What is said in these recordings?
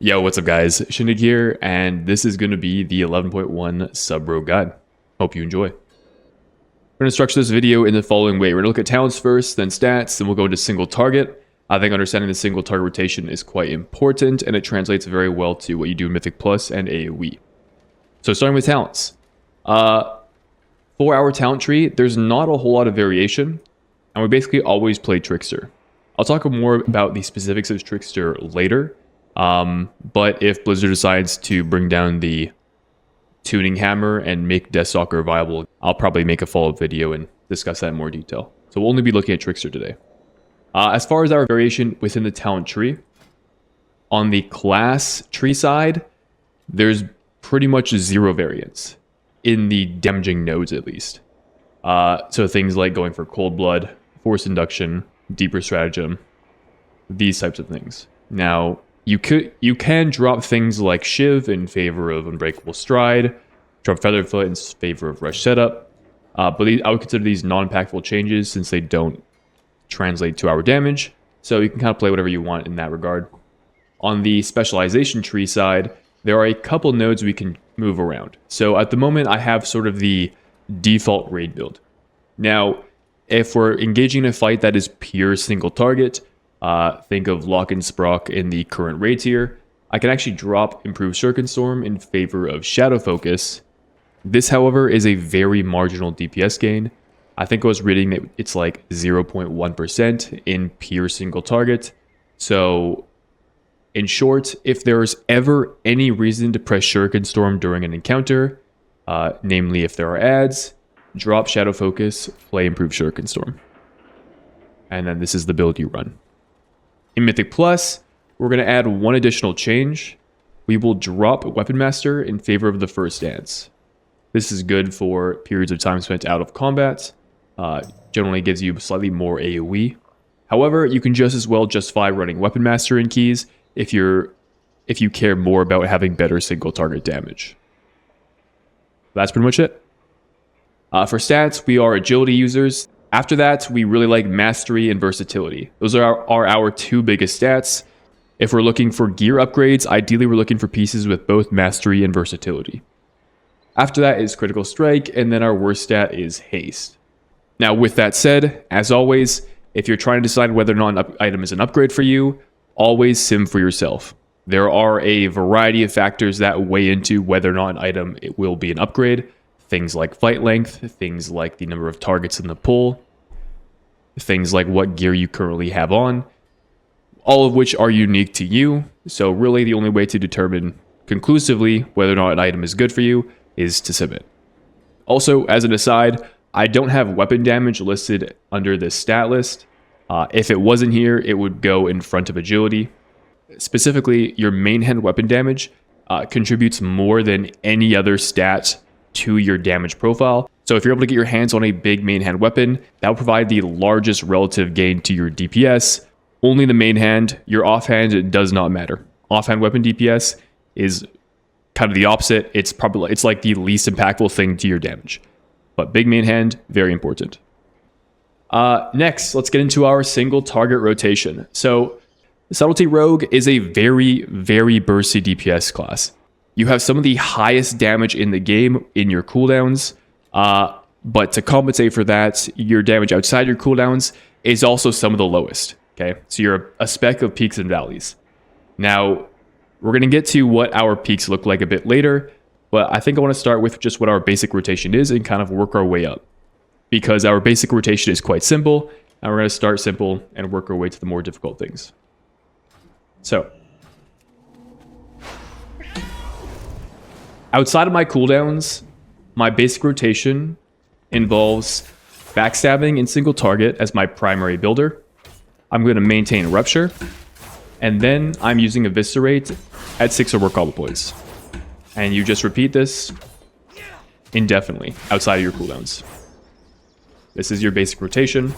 Yo, what's up guys? Shindig here, and this is going to be the 11.1 sub-rogue guide. Hope you enjoy. We're going to structure this video in the following way. We're going to look at talents first, then stats, then we'll go into single target. I think understanding the single target rotation is quite important, and it translates very well to what you do in Mythic Plus and AoE. So starting with talents. For our talent tree, there's not a whole lot of variation, and we basically always play Trickster. I'll talk more about the specifics of Trickster later. But if Blizzard decides to bring down the tuning hammer and make Deathstalker viable, I'll probably make a follow-up video and discuss that in more detail. So we'll only be looking at Trickster today. As far as our variation within the talent tree, on the class tree side, there's pretty much zero variance in the damaging nodes, at least. So things like going for Cold Blood, Force Induction, Deeper Stratagem, these types of things. Now, you can drop things like Shiv in favor of Unbreakable Stride, drop Featherfoot in favor of Rush Setup, but I would consider these non-impactful changes since they don't translate to our damage, so you can kind of play whatever you want in that regard. On the specialization tree side, there are a couple nodes we can move around. So at the moment, I have sort of the default raid build. Now, if we're engaging in a fight that is pure single target, think of Lock and Sprock in the current raid tier, I can actually drop Improved Circuitstorm in favor of Shadow Focus. This, however, is a very marginal DPS gain. I think I was reading that it's like 0.1% in pure single target. So, in short, if there's ever any reason to press Circuitstorm during an encounter, namely if there are ads, drop Shadow Focus, play Improved Circuitstorm. And then this is the build you run. In Mythic Plus, we're going to add one additional change. We will drop Weapon Master in favor of the First Dance. This is good for periods of time spent out of combat. Generally gives you slightly more AoE. However, you can just as well justify running Weapon Master in keys if you care more about having better single target damage. That's pretty much it. For stats, we are agility users. After that, we really like mastery and versatility. Those are our two biggest stats. If we're looking for gear upgrades, ideally we're looking for pieces with both mastery and versatility. After that is critical strike, and then our worst stat is haste. Now with that said, as always, if you're trying to decide whether or not an item is an upgrade for you, always sim for yourself. There are a variety of factors that weigh into whether or not an item will be an upgrade. Things like fight length, things like the number of targets in the pool, things like what gear you currently have on, all of which are unique to you. So really the only way to determine conclusively whether or not an item is good for you is to sim it. Also, as an aside, I don't have weapon damage listed under this stat list. If it wasn't here, it would go in front of agility. Specifically, your main hand weapon damage contributes more than any other stat to your damage profile. So if you're able to get your hands on a big main hand weapon, that will provide the largest relative gain to your DPS. Only the main hand, your offhand does not matter. Offhand weapon DPS is kind of the opposite. It's like the least impactful thing to your damage. But big main hand, very important. Next, let's get into our single target rotation. So Subtlety Rogue is a very, very bursty DPS class. You have some of the highest damage in the game in your cooldowns, but to compensate for that, your damage outside your cooldowns is also some of the lowest. Okay, so you're a speck of peaks and valleys. Now, we're going to get to what our peaks look like a bit later, but I think I want to start with just what our basic rotation is and kind of work our way up. Because our basic rotation is quite simple, and we're going to start simple and work our way to the more difficult things. So, outside of my cooldowns, my basic rotation involves backstabbing in single target as my primary builder. I'm going to maintain Rupture, and then I'm using Eviscerate at 6 or more combo points. And you just repeat this indefinitely outside of your cooldowns. This is your basic rotation.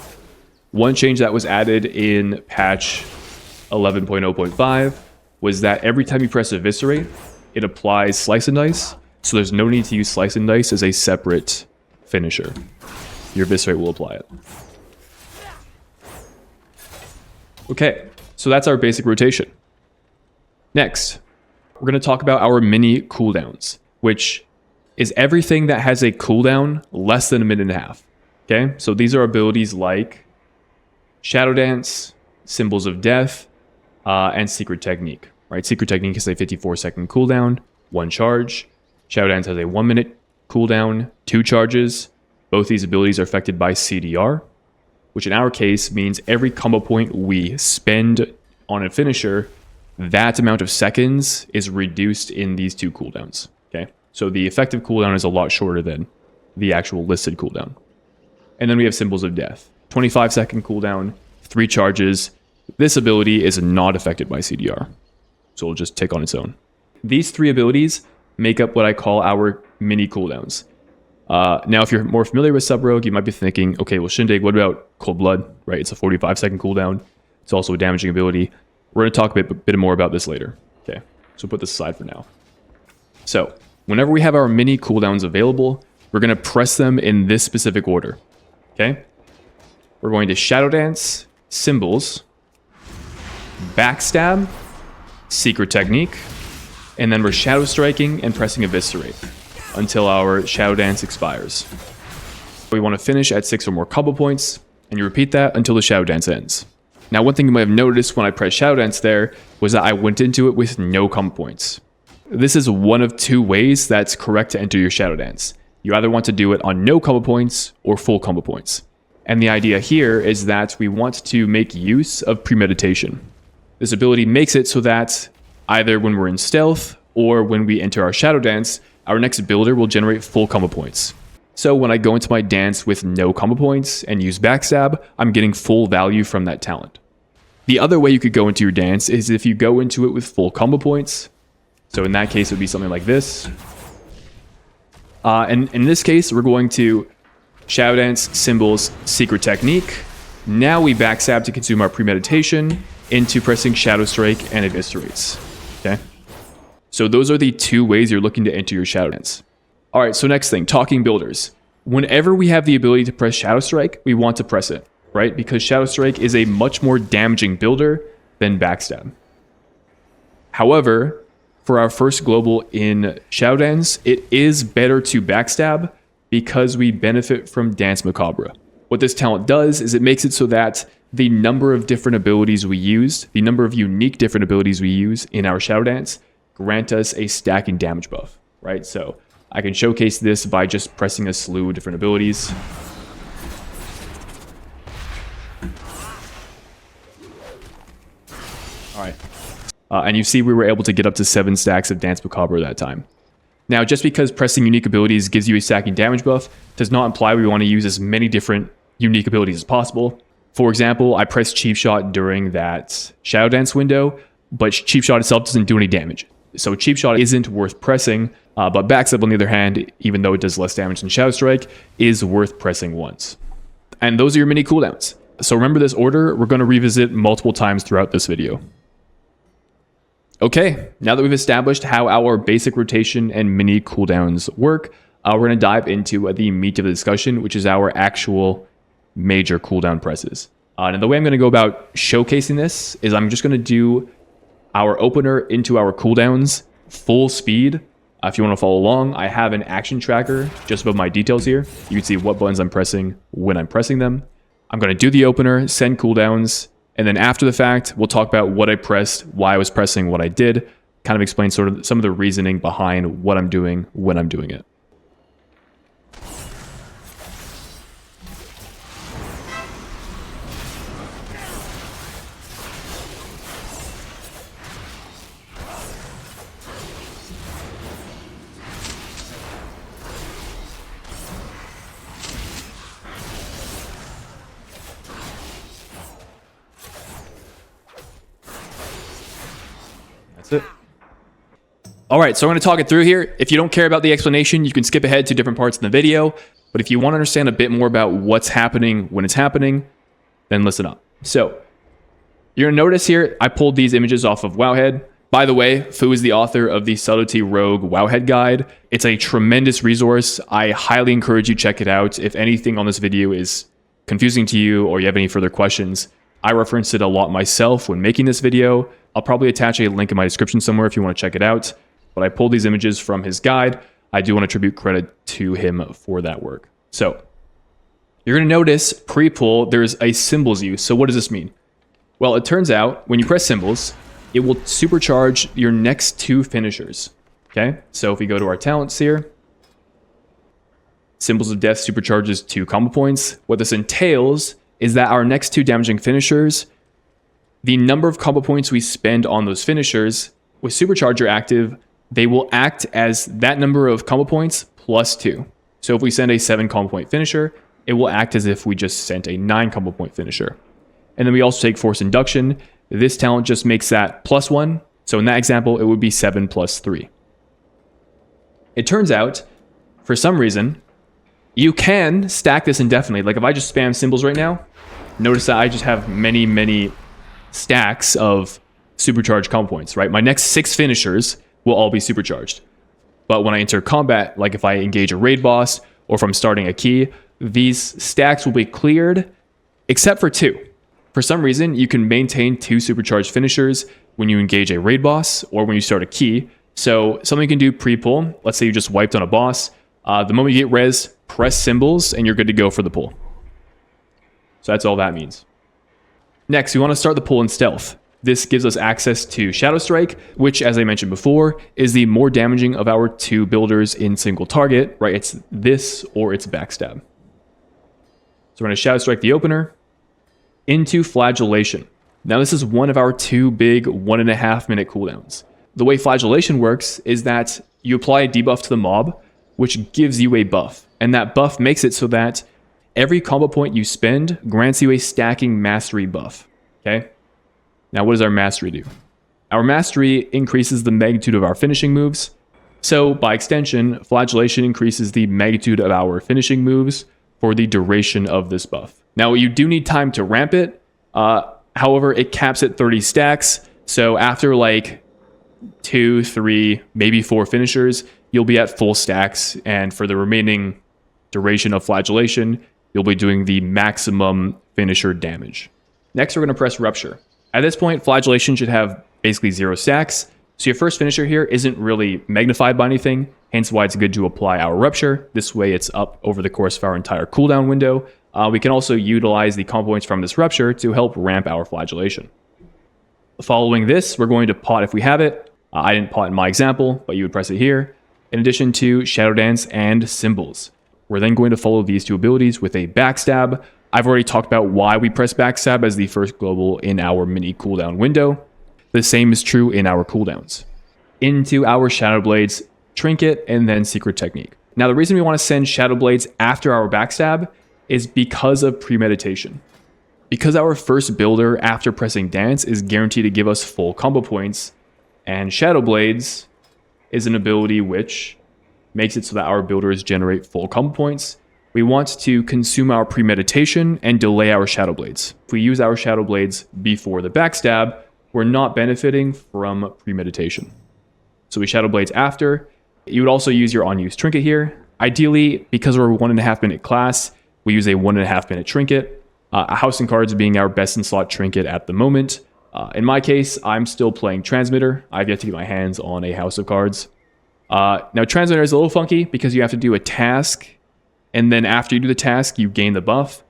One change that was added in patch 11.0.5 was that every time you press Eviscerate, it applies Slice and Dice, so there's no need to use Slice and Dice as a separate finisher. Your Eviscerate will apply it. Okay, so that's our basic rotation. Next, we're going to talk about our mini cooldowns, which is everything that has a cooldown less than a minute and a half. Okay, so these are abilities like Shadow Dance, Symbols of Death, and Secret Technique. Right, Secret Technique is a 54-second cooldown, 1 charge. Shadow Dance has a 1-minute cooldown, 2 charges. Both these abilities are affected by CDR, which in our case means every combo point we spend on a finisher, that amount of seconds is reduced in these 2 cooldowns. Okay, so the effective cooldown is a lot shorter than the actual listed cooldown. And then we have Symbols of Death, 25-second cooldown, 3 charges. This ability is not affected by CDR, so it'll just tick on its own. These 3 abilities make up what I call our mini cooldowns. Now, if you're more familiar with Sub Rogue, you might be thinking, okay, well, Shindig, what about Cold Blood, right? It's a 45-second cooldown. It's also a damaging ability. We're going to talk a bit more about this later. Okay, so put this aside for now. So, whenever we have our mini cooldowns available, we're going to press them in this specific order. Okay? We're going to Shadow Dance, Symbols, Backstab, Secret Technique, and then we're Shadow Striking and pressing Eviscerate until our Shadow Dance expires. We want to finish at 6 or more combo points, and you repeat that until the Shadow Dance ends. Now, one thing you might have noticed when I pressed Shadow Dance there was that I went into it with no combo points. This is one of 2 ways that's correct to enter your Shadow Dance. You either want to do it on no combo points or full combo points. And the idea here is that we want to make use of premeditation. This ability makes it so that either when we're in stealth or when we enter our Shadow Dance, our next builder will generate full combo points. So when I go into my dance with no combo points and use Backstab, I'm getting full value from that talent. The other way you could go into your dance is if you go into it with full combo points. So in that case, it would be something like this. And in this case, we're going to Shadow Dance, Symbols, Secret Technique. Now we Backstab to consume our premeditation into pressing Shadow Strike and Eviscerates. Okay? So those are the 2 ways you're looking to enter your Shadow Dance. All right, so next thing, talking builders. Whenever we have the ability to press Shadow Strike, we want to press it, right? Because Shadow Strike is a much more damaging builder than Backstab. However, for our first global in Shadow Dance, it is better to Backstab because we benefit from Dance Macabre. What this talent does is it makes it so that the number of different abilities we use, the number of unique different abilities we use in our Shadow Dance, grant us a stacking damage buff, right? So I can showcase this by just pressing a slew of different abilities. All right. And you see we were able to get up to 7 stacks of Dance Macabre that time. Now, just because pressing unique abilities gives you a stacking damage buff does not imply we want to use as many different unique abilities as possible. For example, I pressed Cheap Shot during that Shadow Dance window, but Cheap Shot itself doesn't do any damage. So Cheap Shot isn't worth pressing, but Backstab, on the other hand, even though it does less damage than Shadow Strike, is worth pressing once. And those are your mini cooldowns. So remember this order, we're going to revisit multiple times throughout this video. Okay, now that we've established how our basic rotation and mini cooldowns work, we're going to dive into the meat of the discussion, which is our actual major cooldown presses. And the way I'm going to go about showcasing this is I'm just going to do our opener into our cooldowns full speed. If you want to follow along, I have an action tracker just above my details here. You can see what buttons I'm pressing when I'm pressing them. I'm going to do the opener, send cooldowns, and then after the fact, we'll talk about what I pressed, why I was pressing what I did, kind of explain sort of some of the reasoning behind what I'm doing when I'm doing it. That's it. All right, so I'm going to talk it through here. If you don't care about the explanation, you can skip ahead to different parts in the video. But if you want to understand a bit more about what's happening when it's happening, then listen up. So you're going to notice here, I pulled these images off of Wowhead. By the way, Fu is the author of the Subtlety Rogue Wowhead Guide. It's a tremendous resource. I highly encourage you to check it out. If anything on this video is confusing to you or you have any further questions, I referenced it a lot myself when making this video. I'll probably attach a link in my description somewhere if you want to check it out. But I pulled these images from his guide. I do want to attribute credit to him for that work. So you're going to notice pre-pull, there's a symbols use. So what does this mean? Well, it turns out when you press symbols, it will supercharge your next 2 finishers. Okay, so if we go to our talents here, Symbols of Death supercharges 2 combo points. What this entails is that our next 2 damaging finishers, the number of combo points we spend on those finishers, with Supercharger active, they will act as that number of combo points plus 2. So if we send a 7 combo point finisher, it will act as if we just sent a 9 combo point finisher. And then we also take Force Induction. This talent just makes that plus 1. So in that example, it would be 7 plus 3. It turns out, for some reason, you can stack this indefinitely. Like if I just spam symbols right now, notice that I just have many stacks of supercharged combo points, right? My next 6 finishers will all be supercharged. But when I enter combat, like if I engage a raid boss or if I'm starting a key, these stacks will be cleared except for 2. For some reason, you can maintain 2 supercharged finishers when you engage a raid boss or when you start a key. So something you can do pre-pull. Let's say you just wiped on a boss. The moment you get res, press symbols and you're good to go for the pull. So that's all that means. Next, we want to start the pull in stealth. This gives us access to Shadow Strike, which, as I mentioned before, is the more damaging of our 2 builders in single target, right? It's this or it's Backstab. So we're going to Shadow Strike the opener into Flagellation. Now this is one of our 2 big 1.5 minute cooldowns. The way Flagellation works is that you apply a debuff to the mob, which gives you a buff. And that buff makes it so that every combo point you spend grants you a stacking mastery buff. Okay? Now what does our mastery do? Our mastery increases the magnitude of our finishing moves. So by extension, Flagellation increases the magnitude of our finishing moves for the duration of this buff. Now you do need time to ramp it. However, it caps at 30 stacks. So after like 2, 3, maybe 4 finishers, you'll be at full stacks. And for the remaining duration of Flagellation, you'll be doing the maximum finisher damage. Next, we're going to press Rupture. At this point, Flagellation should have basically 0 stacks. So your first finisher here isn't really magnified by anything, hence why it's good to apply our Rupture. This way it's up over the course of our entire cooldown window. We can also utilize the combo points from this Rupture to help ramp our Flagellation. Following this, we're going to pot if we have it. I didn't pot in my example, but you would press it here. In addition to Shadow Dance and Symbols. We're then going to follow these 2 abilities with a Backstab. I've already talked about why we press Backstab as the first global in our mini cooldown window. The same is true in our cooldowns. Into our Shadow Blades, Trinket, and then Secret Technique. Now the reason we want to send Shadow Blades after our Backstab is because of premeditation. Because our first builder after pressing Dance is guaranteed to give us full combo points, and Shadow Blades is an ability which makes it so that our builders generate full combo points, we want to consume our premeditation and delay our Shadow Blades. If we use our Shadow Blades before the Backstab, we're not benefiting from premeditation. So we Shadow Blades after. You would also use your unused Trinket here. Ideally, because we're a 1.5 minute class, we use a 1.5 minute Trinket. A House and Cards being our best in slot Trinket at the moment. In my case, I'm still playing Transmitter. I've yet to get my hands on a House of Cards. Now, Transmitter is a little funky because you have to do a task, and then after you do the task, you gain the buff.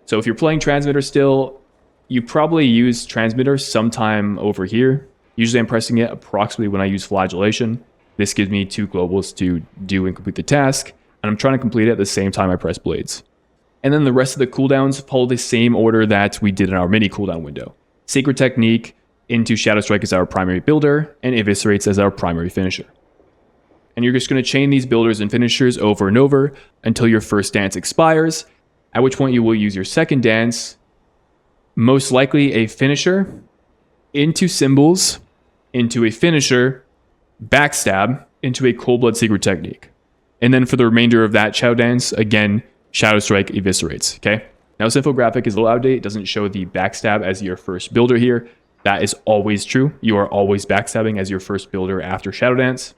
So if you're playing Transmitter still, you probably use Transmitter sometime over here. Usually I'm pressing it approximately when I use Flagellation. This gives me 2 globals to do and complete the task, and I'm trying to complete it at the same time I press Blades. And then the rest of the cooldowns follow the same order that we did in our mini cooldown window. Sacred Technique into Shadow Strike as our primary builder, and Eviscerates as our primary finisher. And you're just going to chain these builders and finishers over and over until your first dance expires, at which point you will use your second dance, most likely a finisher, into Symbols, into a finisher, Backstab, into a Cold Blood Secret Technique. And then for the remainder of that Shadow Dance, again, Shadow Strike Eviscerates, okay? Now this infographic is a little outdated. It doesn't show the Backstab as your first builder here. That is always true. You are always backstabbing as your first builder after Shadow Dance.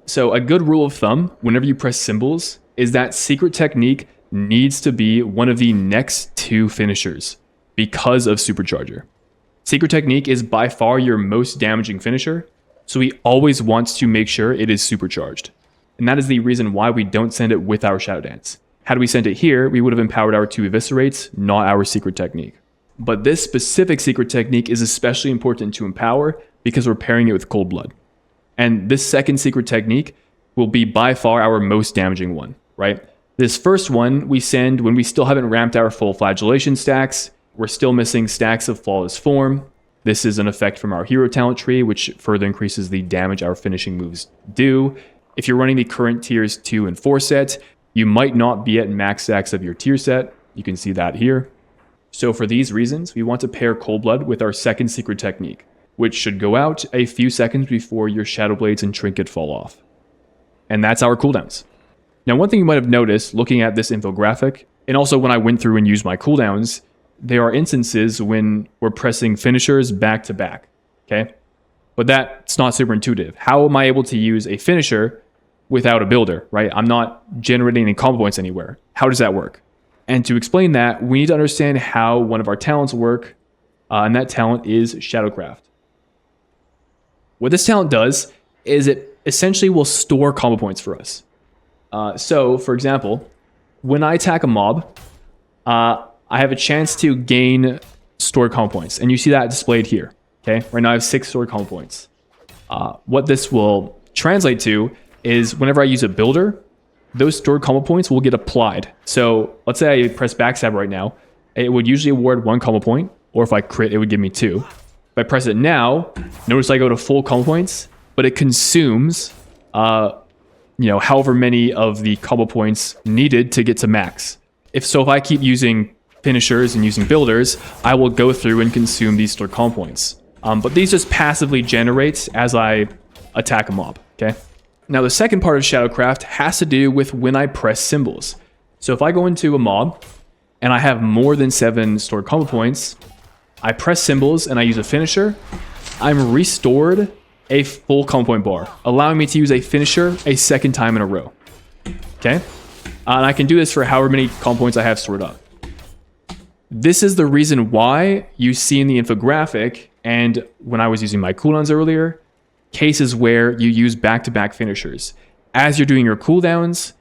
So a good rule of thumb, whenever you press Symbols, is that Secret Technique needs to be one of the next 2 finishers. because of Supercharger. Secret Technique is by far your most damaging finisher, so we always want to make sure it is supercharged. And that is the reason why we don't send it with our Shadow Dance. Had we sent it here, we would have empowered our 2 Eviscerates, not our Secret Technique. But this specific Secret Technique is especially important to empower because we're pairing it with Cold Blood. And this second Secret Technique will be by far our most damaging one, right? This first one we send when we still haven't ramped our full Flagellation stacks. We're still missing stacks of Flawless Form. This is an effect from our hero talent tree, which further increases the damage our finishing moves do. If you're running the current tiers 2 and 4 set, you might not be at max stacks of your tier set. You can see that here. So for these reasons, we want to pair Cold Blood with our second Secret Technique, which should go out a few seconds before your Shadow Blades and Trinket fall off. And that's our cooldowns. Now, one thing you might have noticed looking at this infographic, and also when I went through and used my cooldowns, there are instances when we're pressing finishers back to back, okay? But that's not super intuitive. How am I able to use a finisher without a builder, right? I'm not generating any combo points anywhere. How does that work? And to explain that, we need to understand how one of our talents work, and that talent is Shadowcraft. What this talent does is it essentially will store combo points for us. So, for example, when I attack a mob, I have a chance to gain stored combo points, and you see that displayed here. Okay, right now I have 6 stored combo points. What this will translate to is whenever I use a builder, those stored combo points will get applied. So let's say I press backstab right now, it would usually award 1 combo point, or if I crit, it would give me 2. If I press it now, notice I go to full combo points, but it consumes, however many of the combo points needed to get to max. If I keep using finishers and using builders, I will go through and consume these stored combo points. But these just passively generate as I attack a mob, okay? Now, the second part of Shadowcraft has to do with when I press symbols. So if I go into a mob and I have more than 7 stored combo points, I press symbols and I use a finisher, I'm restored a full combo point bar, allowing me to use a finisher a second time in a row, okay? And I can do this for however many combo points I have stored up. This is the reason why you see in the infographic, and when I was using my cooldowns earlier, cases where you use back-to-back finishers. As you're doing your cooldowns,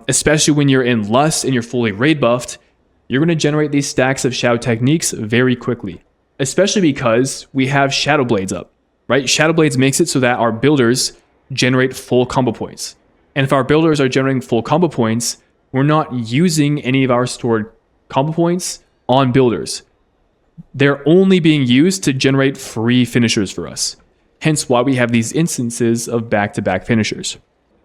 especially when you're in Lust and you're fully raid buffed, you're going to generate these stacks of Shadow Techniques very quickly, especially because we have Shadow Blades up, right? Shadow Blades makes it so that our builders generate full combo points. And if our builders are generating full combo points, we're not using any of our stored combo points on builders. They're only being used to generate free finishers for us. Hence why we have these instances of back-to-back finishers.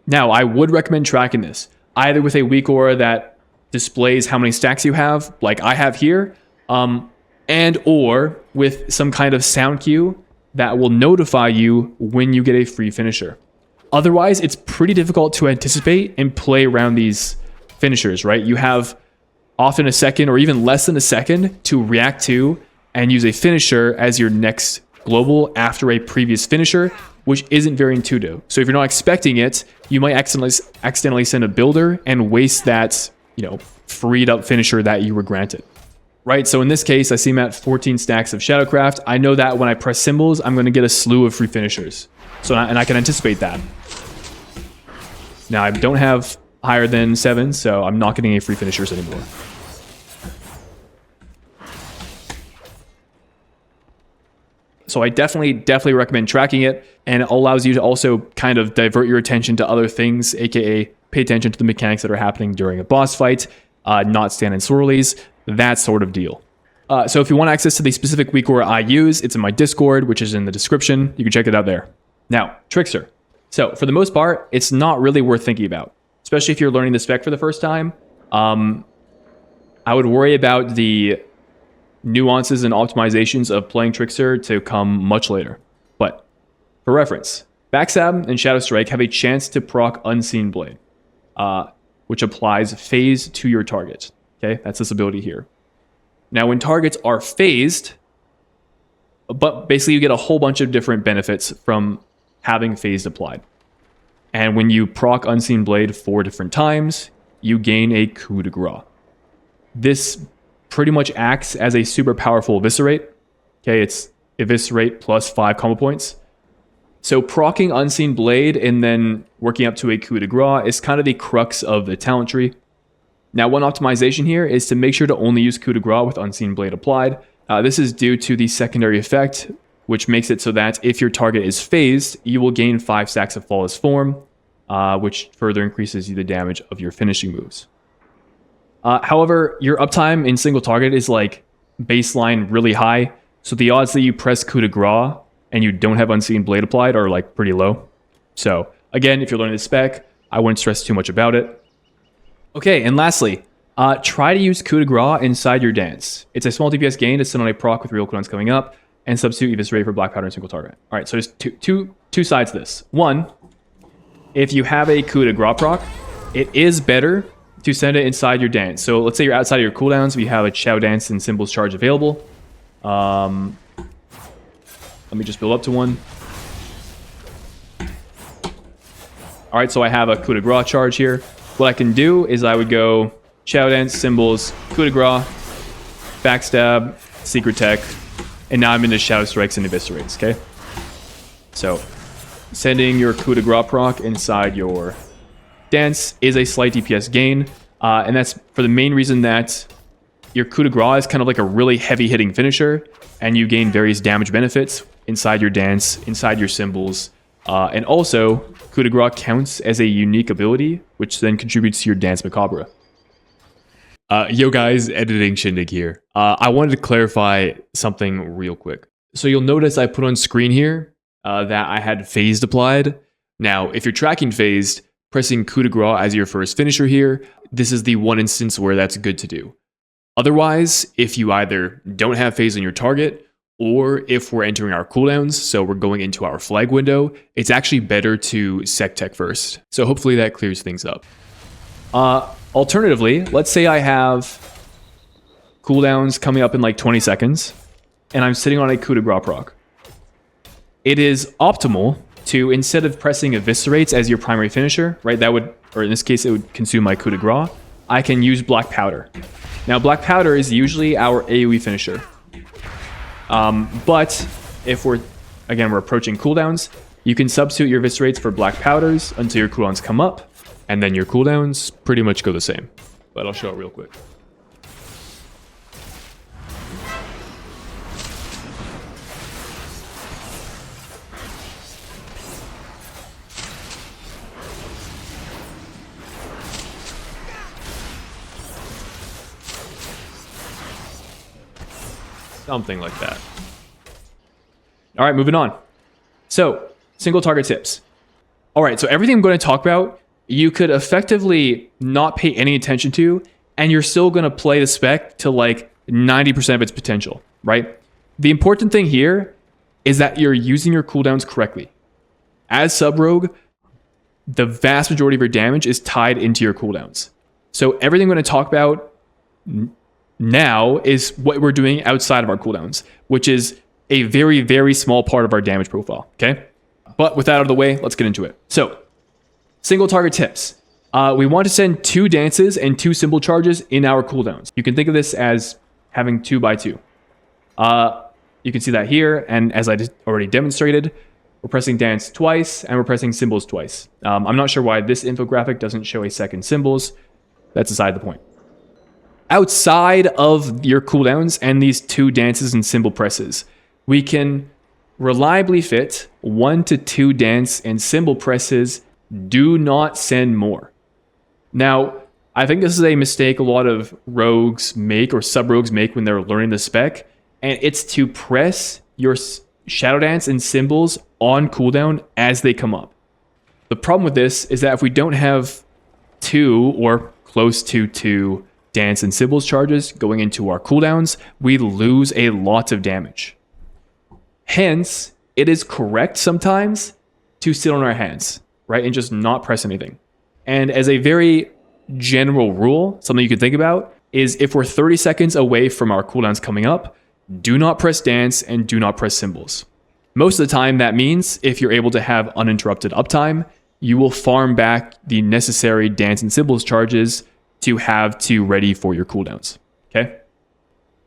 Now, I would recommend tracking this, either with a weak aura that displays how many stacks you have, like I have here, and or with some kind of sound cue that will notify you when you get a free finisher. Otherwise, it's pretty difficult to anticipate and play around these finishers, right? You have often a second or even less than a second to react to and use a finisher as your next global after a previous finisher, which isn't very intuitive. So if you're not expecting it, you might accidentally send a builder and waste that, freed up finisher that you were granted. Right? So in this case, I see I'm at 14 stacks of Shadowcraft. I know that when I press symbols, I'm going to get a slew of free finishers. And I can anticipate that. Now, I don't have higher than 7, so I'm not getting any free finishers anymore. So I definitely recommend tracking it, and it allows you to also kind of divert your attention to other things, aka pay attention to the mechanics that are happening during a boss fight, not stand in swirlies, that sort of deal. So if you want access to the specific weak aura I use, it's in my Discord, which is in the description. You can check it out there. Now, Trickster. So for the most part, it's not really worth thinking about, especially if you're learning the spec for the first time. I would worry about the nuances and optimizations of playing Trickster to come much later. But for reference, Backstab and Shadow Strike have a chance to proc Unseen Blade, which applies phase to your target. Okay, that's this ability here. Now, when targets are phased, but basically you get a whole bunch of different benefits from having phased applied. And when you proc Unseen Blade 4 different times, you gain a coup de grace. This pretty much acts as a super powerful eviscerate. Okay, it's eviscerate plus 5 combo points. So proccing Unseen Blade and then working up to a coup de grace is kind of the crux of the talent tree. Now, one optimization here is to make sure to only use coup de grace with Unseen Blade applied. This is due to the secondary effect, which makes it so that if your target is phased, you will gain 5 stacks of Flawless Form, which further increases the damage of your finishing moves. However, your uptime in single target is like baseline really high, so the odds that you press coup de grace and you don't have Unseen Blade applied are like pretty low. So again, if you're learning the spec, I wouldn't stress too much about it. Okay, and lastly, try to use coup de grace inside your dance. It's a small DPS gain to sit on a proc with real cooldowns coming up, and substitute eviscerate for black powder and single target. All right, so there's two sides to this. One, if you have a coup de grace proc, it is better to send it inside your dance. So let's say you're outside of your cooldowns, we have a Chow Dance and Symbols charge available. Let me just build up to one. All right, so I have a coup de grace charge here. What I can do is I would go Chow Dance, Symbols, coup de grace, backstab, secret tech, and now I'm into Shadow Strikes and Eviscerates, okay? So sending your coup de grace proc inside your dance is a slight DPS gain, and that's for the main reason that your coup de grace is kind of like a really heavy hitting finisher, and you gain various damage benefits inside your dance, inside your symbols, and also coup de grace counts as a unique ability, which then contributes to your dance macabre. Yo guys, editing Shindig here. I wanted to clarify something real quick. So you'll notice I put on screen here that I had phased applied. Now, if you're tracking phased, pressing coup de grace as your first finisher here, this is the one instance where that's good to do. Otherwise, if you either don't have phase on your target, or if we're entering our cooldowns, so we're going into our flag window, it's actually better to sec tech first. So hopefully that clears things up. Alternatively, let's say I have cooldowns coming up in like 20 seconds, and I'm sitting on a coup de grace proc. It is optimal to, instead of pressing Eviscerates as your primary finisher, right, that would, or in this case, it would consume my coup de grace, I can use Black Powder. Now, Black Powder is usually our AoE finisher. But if we're approaching cooldowns, you can substitute your Eviscerates for Black Powders until your cooldowns come up, and then your cooldowns pretty much go the same. But I'll show it real quick. Something like that. All right, moving on. So, single target tips. All right, so everything I'm going to talk about, you could effectively not pay any attention to, and you're still going to play the spec to like 90% of its potential, right? The important thing here is that you're using your cooldowns correctly. As sub-rogue, the vast majority of your damage is tied into your cooldowns. So everything I'm going to talk about now is what we're doing outside of our cooldowns, which is a very, very small part of our damage profile, okay? But with that out of the way, let's get into it. So, single target tips. We want to send 2 dances and 2 symbol charges in our cooldowns. You can think of this as having 2 by 2. You can see that here, and as I already demonstrated, we're pressing dance twice, and we're pressing symbols twice. I'm not sure why this infographic doesn't show a second symbols. That's aside the point. Outside of your cooldowns and these 2 dances and symbol presses, we can reliably fit 1 to 2 dance and symbol presses. Do not send more. Now, I think this is a mistake a lot of rogues make or sub-rogues make when they're learning the spec, and it's to press your Shadow Dance and symbols on cooldown as they come up. The problem with this is that if we don't have 2 or close to 2 dance and symbols charges going into our cooldowns, we lose a lot of damage. Hence, it is correct sometimes to sit on our hands, right, and just not press anything. And as a very general rule, something you can think about is if we're 30 seconds away from our cooldowns coming up, do not press dance and do not press symbols. Most of the time, that means if you're able to have uninterrupted uptime, you will farm back the necessary dance and symbols charges to have to ready for your cooldowns, okay?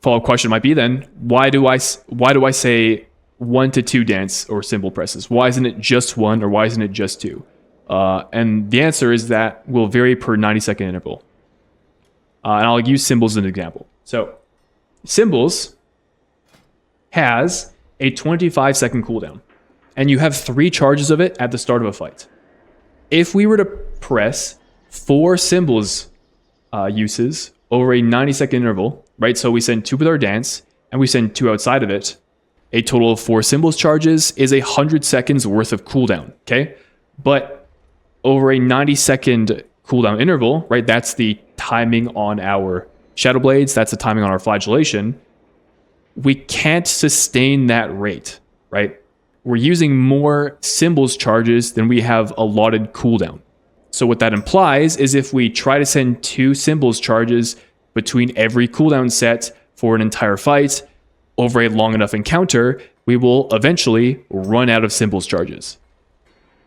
follow-up question might be then, why do I say 1 to 2 dance or symbol presses? Why isn't it just 1 or why isn't it just 2? And the answer is that will vary per 90-second interval. And I'll use symbols as an example. So symbols has a 25-second cooldown, and you have 3 charges of it at the start of a fight. If we were to press 4 symbols uses over a 90-second interval, right? So we send 2 with our dance, and we send 2 outside of it. A total of 4 symbols charges is 100 seconds worth of cooldown, okay? But over a 90-second cooldown interval, right? That's the timing on our Shadow Blades. That's the timing on our flagellation. We can't sustain that rate, right? We're using more symbols charges than we have allotted cooldown. So what that implies is if we try to send 2 symbols charges between every cooldown set for an entire fight over a long enough encounter, we will eventually run out of symbols charges.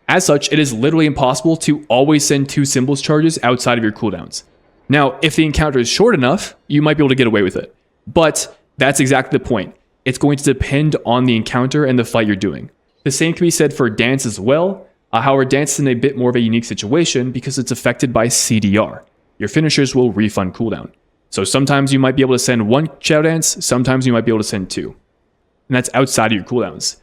As such, it is literally impossible to always send 2 symbols charges outside of your cooldowns. Now, if the encounter is short enough, you might be able to get away with it. But that's exactly the point. It's going to depend on the encounter and the fight you're doing. The same can be said for dance as well. However, dance is in a bit more of a unique situation because it's affected by CDR. Your finishers will refund cooldown. So sometimes you might be able to send 1 Shadow Dance, sometimes you might be able to send 2. And that's outside of your cooldowns.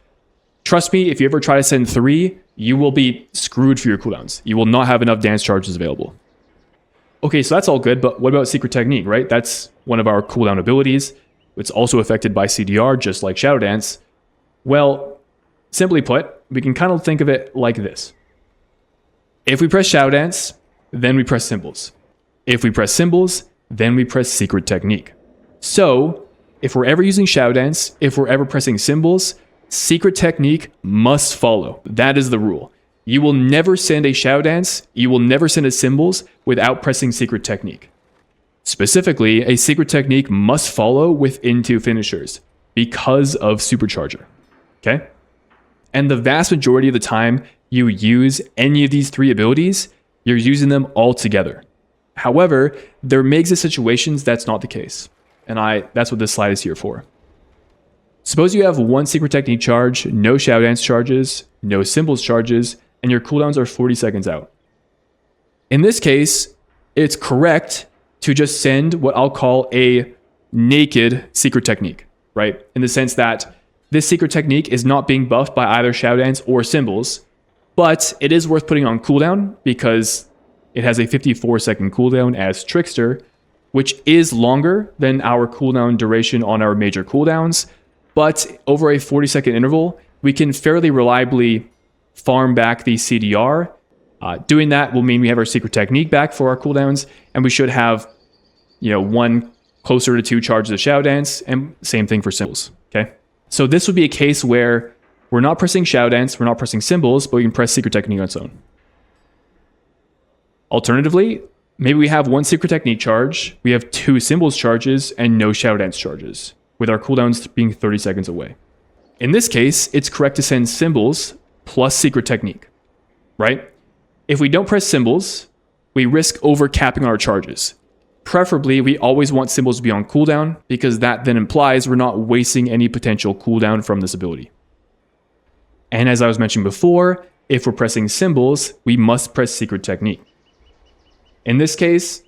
Trust me, if you ever try to send 3, you will be screwed for your cooldowns. You will not have enough dance charges available. Okay, so that's all good, but what about Secret Technique, right? That's one of our cooldown abilities. It's also affected by CDR, just like Shadow Dance. Well, simply put, we can kind of think of it like this. If we press Shadow Dance, then we press symbols. If we press symbols, then we press Secret Technique. So, if we're ever using Shadow Dance, if we're ever pressing symbols, Secret Technique must follow. That is the rule. You will never send a Shadow Dance, you will never send a symbols without pressing Secret Technique. Specifically, a Secret Technique must follow within 2 finishers because of Supercharger. Okay? And the vast majority of the time you use any of these 3 abilities, you're using them all together. However, there may exist situations that's not the case. And that's what this slide is here for. Suppose you have 1 Secret Technique charge, no Shadow Dance charges, no symbols charges, and your cooldowns are 40 seconds out. In this case, it's correct to just send what I'll call a naked Secret Technique, right? In the sense that this Secret Technique is not being buffed by either Shadow Dance or symbols, but it is worth putting on cooldown because it has a 54-second cooldown as Trickster, which is longer than our cooldown duration on our major cooldowns, but over a 40-second interval, we can fairly reliably farm back the CDR. Doing that will mean we have our Secret Technique back for our cooldowns, and we should have, 1 closer to 2 charges of Shadow Dance, and same thing for symbols, okay? So this would be a case where we're not pressing Shadow Dance, we're not pressing symbols, but we can press Secret Technique on its own. Alternatively, maybe we have 1 Secret Technique charge, we have 2 symbols charges, and no Shadow Dance charges, with our cooldowns being 30 seconds away. In this case, it's correct to send symbols plus Secret Technique, right? If we don't press symbols, we risk over-capping our charges. Preferably, we always want symbols to be on cooldown because that then implies we're not wasting any potential cooldown from this ability. And as I was mentioning before, if we're pressing symbols, we must press Secret Technique. In this case,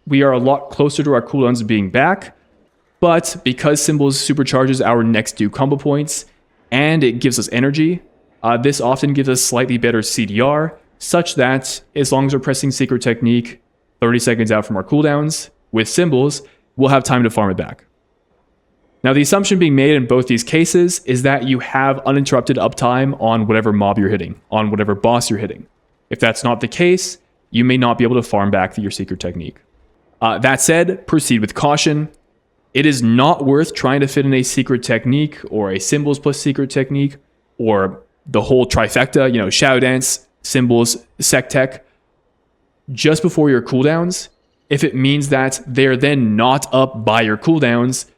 we are a lot closer to our cooldowns being back, but because symbols supercharges our next 2 combo points and it gives us energy, this often gives us slightly better CDR, such that as long as we're pressing Secret Technique 30 seconds out from our cooldowns with symbols, we'll have time to farm it back. Now, the assumption being made in both these cases is that you have uninterrupted uptime on whatever mob you're hitting, on whatever boss you're hitting. If that's not the case, you may not be able to farm back your Secret Technique. That said, proceed with caution. It is not worth trying to fit in a Secret Technique or a symbols plus Secret Technique or the whole trifecta, Shadow Dance, symbols, Sec Tech, just before your cooldowns, if it means that they're then not up by your cooldowns,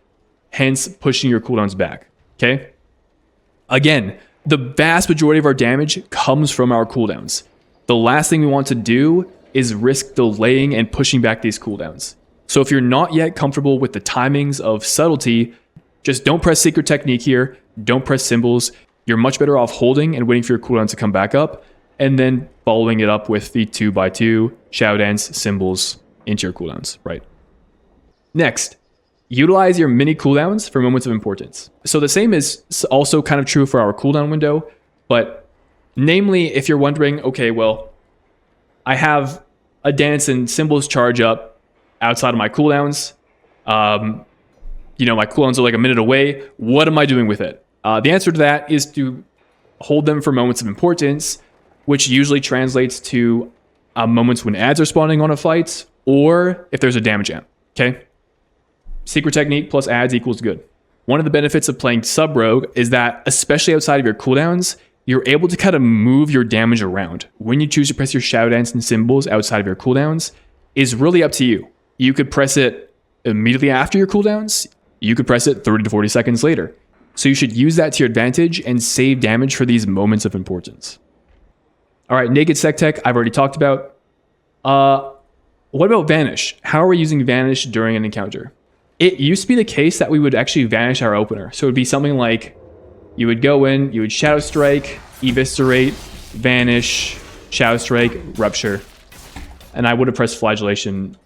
hence pushing your cooldowns back, okay? Again, the vast majority of our damage comes from our cooldowns. The last thing we want to do is risk delaying and pushing back these cooldowns. So if you're not yet comfortable with the timings of Subtlety, just don't press Secret Technique here. Don't press Symbols. You're much better off holding and waiting for your cooldown to come back up, and then following it up with the 2x2 Shadow Dance Symbols into your cooldowns, right? Next, utilize your mini cooldowns for moments of importance. So the same is also kind of true for our cooldown window, but namely, if you're wondering, okay, well, I have a dance and symbols charge up outside of my cooldowns. My cooldowns are like a minute away. What am I doing with it? The answer to that is to hold them for moments of importance, which usually translates to moments when ads are spawning on a fight, or if there's a damage amp, okay? Secret Technique plus ads equals good. One of the benefits of playing Sub Rogue is that, especially outside of your cooldowns, you're able to kind of move your damage around. When you choose to press your Shadow Dance and Symbols outside of your cooldowns is really up to you. You could press it immediately after your cooldowns. You could press it 30 to 40 seconds later. So you should use that to your advantage and save damage for these moments of importance. All right, Naked Sec Tech, I've already talked about. What about Vanish? How are we using Vanish during an encounter? It used to be the case that we would actually vanish our opener. So it would be something like you would go in, you would Shadow Strike, Eviscerate, Vanish, Shadow Strike, Rupture. And I would have pressed Flagellation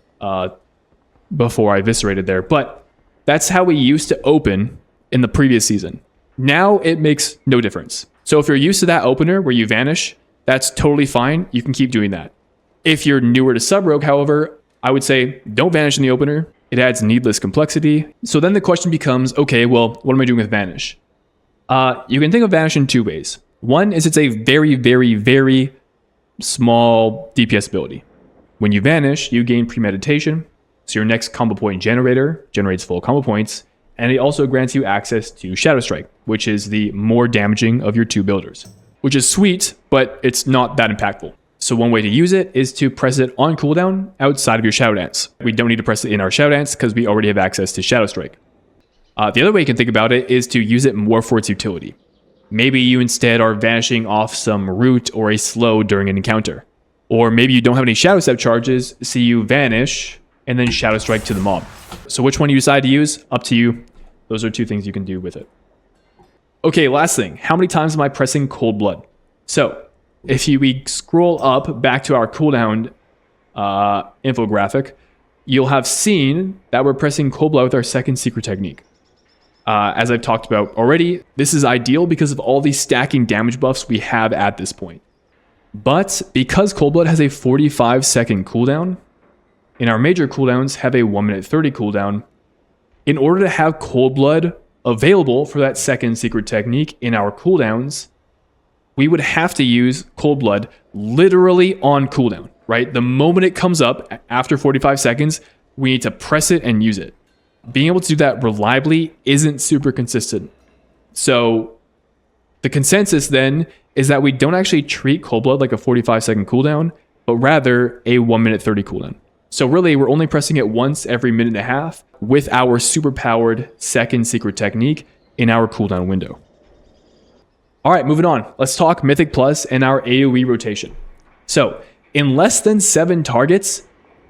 before I Eviscerated there. But that's how we used to open in the previous season. Now it makes no difference. So if you're used to that opener where you vanish, that's totally fine. You can keep doing that. If you're newer to Sub Rogue, however, I would say don't vanish in the opener. It adds needless complexity. So then the question becomes, okay, well, what am I doing with Vanish? You can think of Vanish in two ways. One is it's a very, very, very small DPS ability. When you vanish, you gain premeditation. So your next combo point generator generates full combo points. And it also grants you access to Shadow Strike, which is the more damaging of your two builders, which is sweet, but it's not that impactful. So one way to use it is to press it on cooldown outside of your Shadow Dance. We don't need to press it in our Shadow Dance because we already have access to Shadow Strike. The other way you can think about it is to use it more for its utility. Maybe you instead are vanishing off some root or a slow during an encounter. Or maybe you don't have any Shadow Step charges, so you vanish and then Shadow Strike to the mob. So which one you decide to use, up to you. Those are two things you can do with it. Okay, last thing. How many times am I pressing Cold Blood? So if we scroll up back to our cooldown infographic, you'll have seen that we're pressing Cold Blood with our second Secret Technique. As I've talked about already, this is ideal because of all these stacking damage buffs we have at this point. But because Cold Blood has a 45-second cooldown, and our major cooldowns have a 1 minute 30 cooldown, in order to have Cold Blood available for that second Secret Technique in our cooldowns, we would have to use Cold Blood literally on cooldown, right? The moment it comes up after 45 seconds, we need to press it and use it. Being able to do that reliably isn't super consistent. So the consensus then is that we don't actually treat Cold Blood like a 45-second cooldown, but rather a 1 minute 30 cooldown. So really, we're only pressing it once every minute and a half with our super-powered second Secret Technique in our cooldown window. All right, moving on. Let's talk Mythic Plus and our AoE rotation. So in less than 7 targets,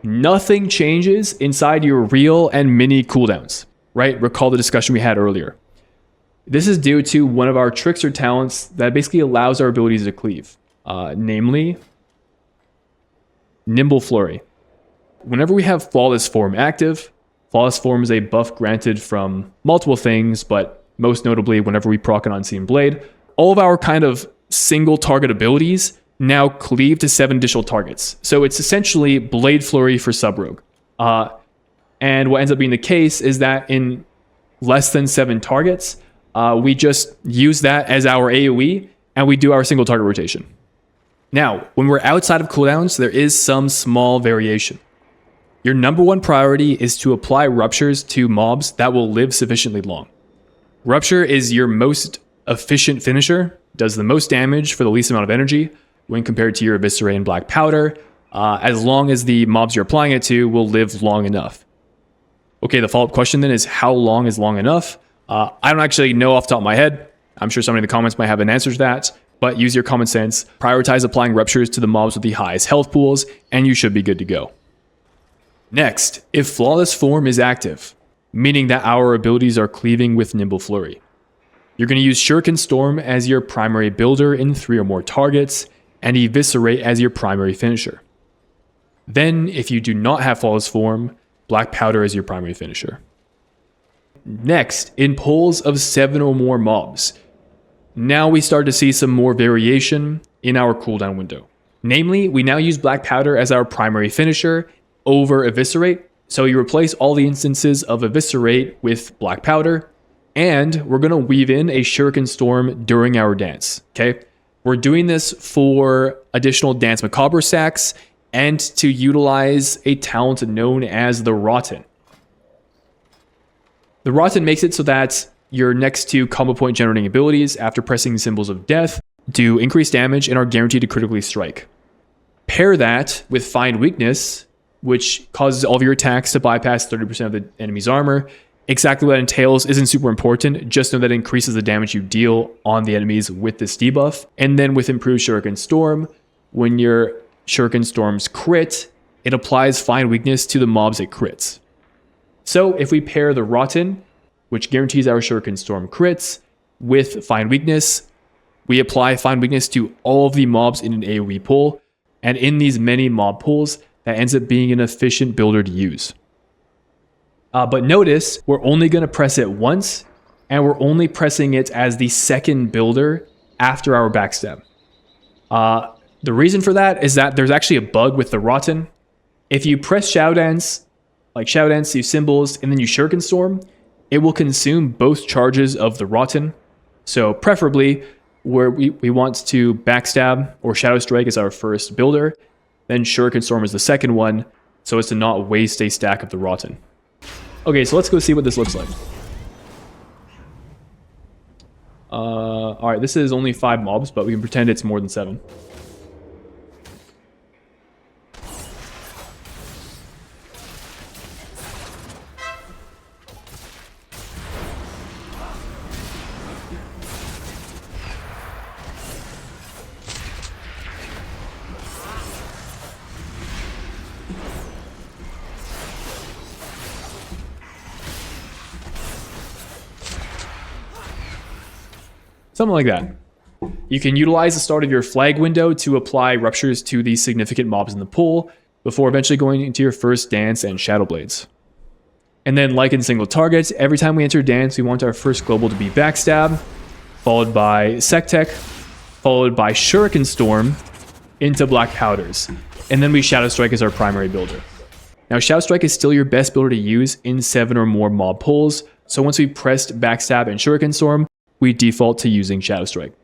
nothing changes inside your real and mini cooldowns, right? Recall the discussion we had earlier. This is due to one of our Trickster talents that basically allows our abilities to cleave, namely Nimble Flurry. Whenever we have Flawless Form active, Flawless Form is a buff granted from multiple things, but most notably whenever we proc an Unseen Blade, all of our kind of single target abilities now cleave to 7 additional targets. So it's essentially Blade Flurry for Sub Rogue. And what ends up being the case is that in less than 7 targets, we just use that as our AoE and we do our single target rotation. Now, when we're outside of cooldowns, there is some small variation. Your number one priority is to apply ruptures to mobs that will live sufficiently long. Rupture is your most efficient finisher, does the most damage for the least amount of energy when compared to your Eviscerate and Black Powder, as long as the mobs you're applying it to will live long enough. Okay, the follow-up question then is how long is long enough? I don't actually know off the top of my head. I'm sure somebody in the comments might have an answer to that, but use your common sense, prioritize applying ruptures to the mobs with the highest health pools, and you should be good to go. Next, if Flawless Form is active, meaning that our abilities are cleaving with Nimble Flurry, you're going to use Shuriken Storm as your primary builder in 3 or more targets, and Eviscerate as your primary finisher. Then, if you do not have Flawless Form, Black Powder is your primary finisher. Next, in pulls of 7 or more mobs, now we start to see some more variation in our cooldown window. Namely, we now use Black Powder as our primary finisher over Eviscerate, so you replace all the instances of Eviscerate with Black Powder, and we're going to weave in a Shuriken Storm during our dance, okay? We're doing this for additional Dance Macabre stacks and to utilize a talent known as the Rotten. The Rotten makes it so that your next 2 combo point generating abilities after pressing Symbols of Death do increased damage and are guaranteed to critically strike. Pair that with Find Weakness, which causes all of your attacks to bypass 30% of the enemy's armor. Exactly what that entails isn't super important, just know that it increases the damage you deal on the enemies with this debuff. And then with Improved Shuriken Storm, when your Shuriken Storms crit, it applies Find Weakness to the mobs it crits. So if we pair the Rotten, which guarantees our Shuriken Storm crits, with Find Weakness, we apply Find Weakness to all of the mobs in an AoE pull, and in these many mob pulls, that ends up being an efficient builder to use. But notice, we're only going to press it once, and we're only pressing it as the second builder after our backstab. The reason for that is that there's actually a bug with the Rotten. If you press Shadow Dance, use Symbols, and then you Shuriken Storm, it will consume both charges of the Rotten. So preferably, where we want to backstab or Shadow Strike as our first builder, then Shuriken Storm is the second one, so as to not waste a stack of the Rotten. Okay, so let's go see what this looks like. Alright, this is only 5 mobs, but we can pretend it's more than 7. Something like that. You can utilize the start of your flag window to apply ruptures to the significant mobs in the pool before eventually going into your first dance and shadow blades. And then, like in single targets, every time we enter dance, we want our first global to be backstab, followed by Sectech, followed by Shuriken Storm into Black Powders. And then we Shadow Strike as our primary builder. Now, Shadow Strike is still your best builder to use in 7 or more mob pulls, so once we pressed backstab and Shuriken Storm, we default to using Shadow Strike.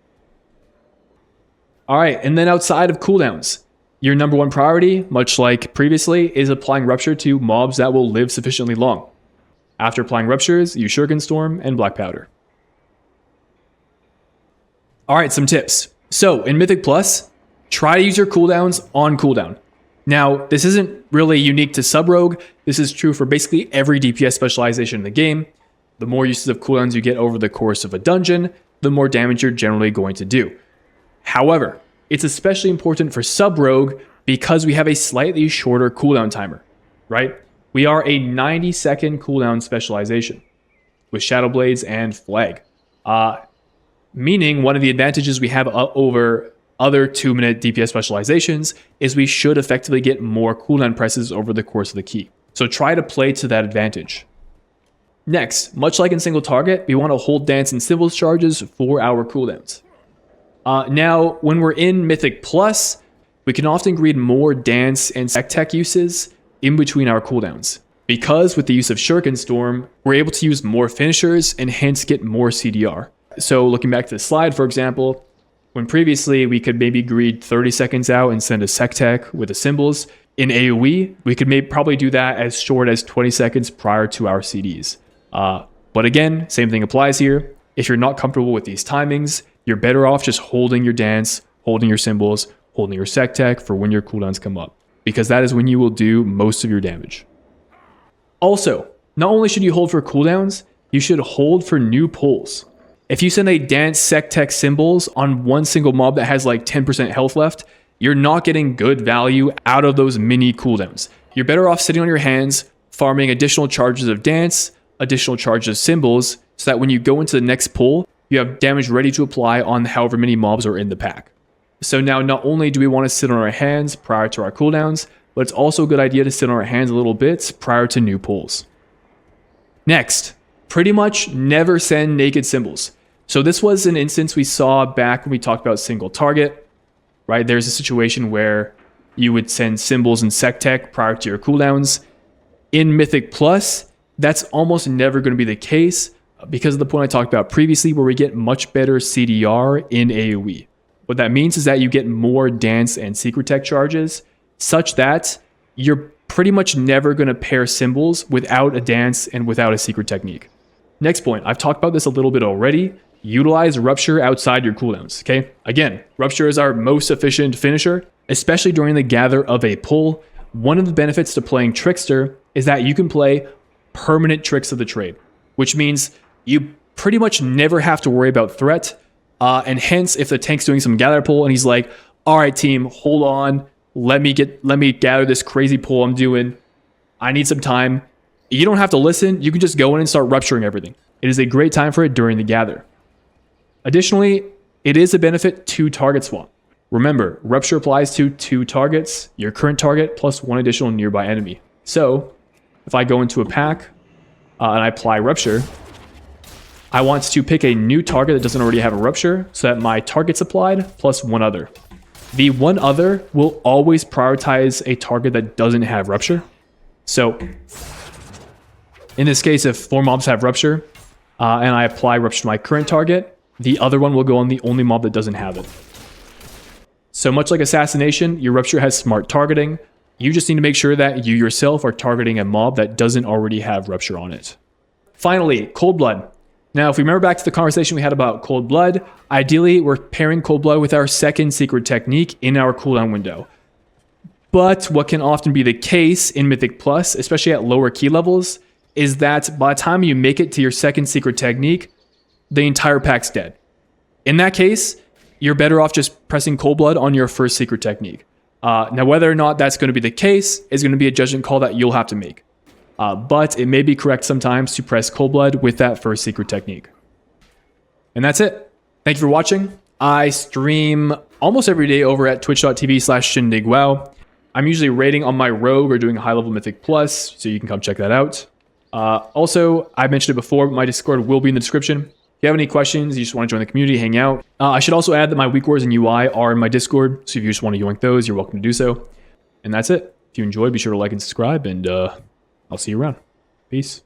Alright, and then outside of cooldowns, your number 1 priority, much like previously, is applying Rupture to mobs that will live sufficiently long. After applying Ruptures, use Shuriken Storm and Black Powder. Alright, some tips. So, in Mythic Plus, try to use your cooldowns on cooldown. Now, this isn't really unique to Sub-Rogue, this is true for basically every DPS specialization in the game. The more uses of cooldowns you get over the course of a dungeon, the more damage you're generally going to do. However, it's especially important for Sub-Rogue because we have a slightly shorter cooldown timer, right? We are a 90-second cooldown specialization with Shadow Blades and Flag. Meaning one of the advantages we have over other 2-minute DPS specializations is we should effectively get more cooldown presses over the course of the key. So try to play to that advantage. Next, much like in single target, we want to hold dance and symbols charges for our cooldowns. Now, when we're in Mythic Plus, we can often greed more dance and Sectech uses in between our cooldowns. Because with the use of Shuriken Storm, we're able to use more finishers and hence get more CDR. So looking back to the slide, for example, when previously we could maybe greed 30 seconds out and send a Sectech with the symbols, in AoE, we could probably do that as short as 20 seconds prior to our CDs. But again, same thing applies here. If you're not comfortable with these timings, you're better off just holding your dance, holding your symbols, holding your Sectech for when your cooldowns come up, because that is when you will do most of your damage. Also, not only should you hold for cooldowns, you should hold for new pulls. If you send a dance Sectech symbols on one single mob that has like 10% health left, you're not getting good value out of those mini cooldowns. you're better off sitting on your hands, farming additional charges of dance, additional charges of symbols, so that when you go into the next pull, you have damage ready to apply on however many mobs are in the pack. So now not only do we want to sit on our hands prior to our cooldowns, but it's also a good idea to sit on our hands a little bit prior to new pulls. Next, pretty much never send naked symbols. So this was an instance we saw back when we talked about single target, right? There's a situation where you would send symbols in Sectech prior to your cooldowns. In Mythic Plus, that's almost never going to be the case because of the point I talked about previously where we get much better CDR in AoE. What that means is that you get more dance and secret tech charges such that you're pretty much never going to pair symbols without a dance and without a secret technique. Next point, I've talked about this a little bit already. Utilize Rupture outside your cooldowns, okay? Again, Rupture is our most efficient finisher, especially during the gather of a pull. One of the benefits to playing Trickster is that you can play permanent tricks of the trade, which means you pretty much never have to worry about threat. And hence, if the tank's doing some gather pull and he's like, all right, team, hold on. Let me gather this crazy pull I'm doing. I need some time. You don't have to listen. You can just go in and start rupturing everything. It is a great time for it during the gather. Additionally, it is a benefit to target swap. Remember, Rupture applies to 2 targets, your current target plus 1 additional nearby enemy. So if I go into a pack and I apply Rupture, I want to pick a new target that doesn't already have a Rupture so that my target's applied plus 1 other. The 1 other will always prioritize a target that doesn't have Rupture. So in this case, if 4 mobs have Rupture and I apply Rupture to my current target, the other one will go on the only mob that doesn't have it. So much like Assassination, your Rupture has smart targeting. You just need to make sure that you yourself are targeting a mob that doesn't already have Rupture on it. Finally, Cold Blood. Now, if we remember back to the conversation we had about Cold Blood, ideally we're pairing Cold Blood with our second secret technique in our cooldown window. But what can often be the case in Mythic Plus, especially at lower key levels, is that by the time you make it to your second secret technique, the entire pack's dead. In that case, you're better off just pressing Cold Blood on your first secret technique. Now, whether or not that's going to be the case is going to be a judgment call that you'll have to make. But it may be correct sometimes to press Cold Blood with that first secret technique. And that's it. Thank you for watching. I stream almost every day over at twitch.tv/shindigwow. I'm usually raiding on my Rogue or doing high level Mythic Plus, so you can come check that out. Also, I mentioned it before, but my Discord will be in the description. If you have any questions, you just want to join the community, hang out. I should also add that my weak words and UI are in my Discord, so if you just want to yoink those, you're welcome to do so. And that's it. If you enjoyed, be sure to like and subscribe, and I'll see you around. Peace.